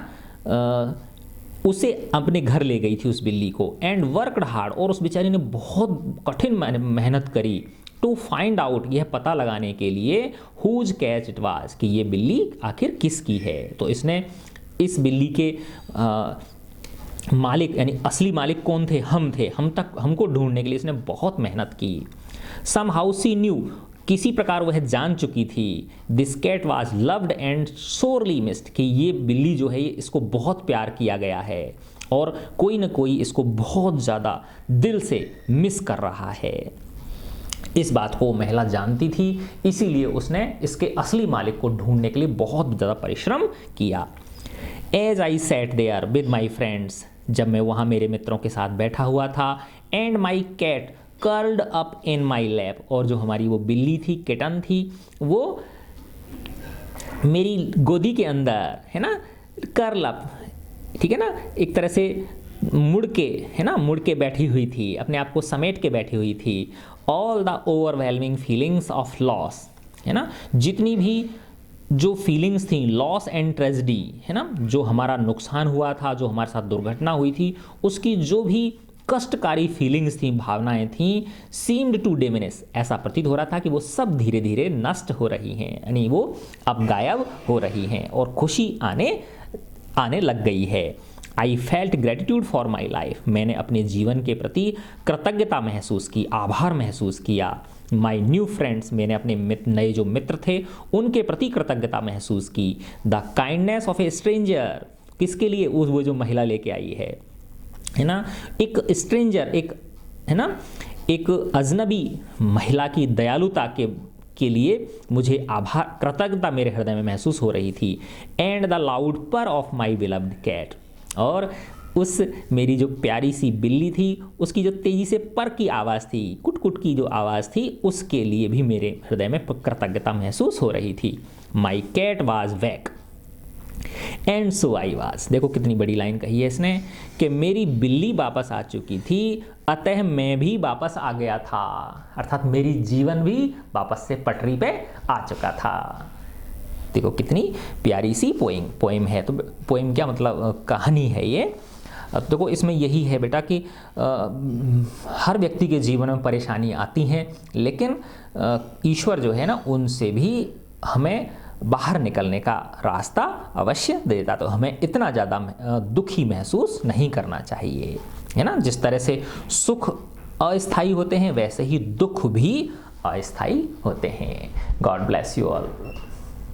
उसे अपने घर ले गई थी उस बिल्ली को। एंड वर्कड हार्ड, और उस बेचारी ने बहुत कठिन मेहनत करी, टू फाइंड आउट, यह पता लगाने के लिए, हुज कैच इट वाज, कि ये बिल्ली आखिर किसकी है। तो इसने इस बिल्ली के मालिक यानी असली मालिक कौन थे, हमको ढूंढने के लिए इसने बहुत मेहनत की। सम हाउ सी न्यू, किसी प्रकार वह जान चुकी थी, this cat was loved and sorely missed, कि ये बिल्ली जो है इसको बहुत प्यार किया गया है, और कोई न कोई इसको बहुत ज़्यादा दिल से मिस कर रहा है। इस बात को महिला जानती थी, इसीलिए उसने इसके असली मालिक को ढूंढने के लिए बहुत ज़्यादा परिश्रम किया। As I sat there with my friends, जब मैं वहाँ मेरे मित्रों के साथ बैठा हुआ था, and my cat curled up in my lap, और जो हमारी वो बिल्ली थी, किटन थी, वो मेरी गोदी के अंदर, है ना, कर्ल अप, ठीक है ना, एक तरह से मुड़ के, है ना, मुड़ के बैठी हुई थी, अपने आप को समेट के बैठी हुई थी। All the overwhelming feelings of loss, है ना, जितनी भी जो फीलिंग्स थी, लॉस एंड ट्रेजेडी, है ना, जो हमारा नुकसान हुआ था, जो हमारे साथ दुर्घटना हुई थी, उसकी जो भी कष्टकारी फीलिंग्स थी, भावनाएं थी, सीम्ड टू डिमिनिश, ऐसा प्रतीत हो रहा था कि वो सब धीरे धीरे नष्ट हो रही हैं, यानी वो अब गायब हो रही हैं और खुशी आने लग गई है। I felt gratitude for my life, मैंने अपने जीवन के प्रति कृतज्ञता महसूस की, आभार महसूस किया। माई न्यू फ्रेंड्स, मैंने अपने नए जो मित्र थे उनके प्रति कृतज्ञता महसूस की। The kindness of A stranger, किसके लिए, वो जो महिला लेके आई है ना, एक स्ट्रेंजर, एक, है ना, एक अजनबी महिला की दयालुता के लिए मुझे आभार, कृतज्ञता मेरे हृदय में महसूस हो रही थी। एंड द लाउड पर ऑफ माई बिलव्ड कैट, और उस मेरी जो प्यारी सी बिल्ली थी उसकी जो तेजी से पर की आवाज़ थी, कुट कुट की जो आवाज़ थी, उसके लिए भी मेरे हृदय में कृतज्ञता महसूस हो रही थी। My cat was back and so I was, देखो कितनी बड़ी लाइन कही है इसने, कि मेरी बिल्ली वापस आ चुकी थी, अतः मैं भी वापस आ गया था, अर्थात मेरी जीवन भी वापस से पटरी पे आ चुका था। देखो कितनी प्यारी सी पोएम है। तो पोएम क्या मतलब, कहानी है ये। अब देखो इसमें यही है बेटा कि हर व्यक्ति के जीवन में परेशानी आती हैं, लेकिन ईश्वर जो है ना, उनसे भी हमें बाहर निकलने का रास्ता अवश्य देता, तो हमें इतना ज़्यादा दुखी महसूस नहीं करना चाहिए, है ना। जिस तरह से सुख अस्थायी होते हैं, वैसे ही दुख भी अस्थायी होते हैं। God bless you all.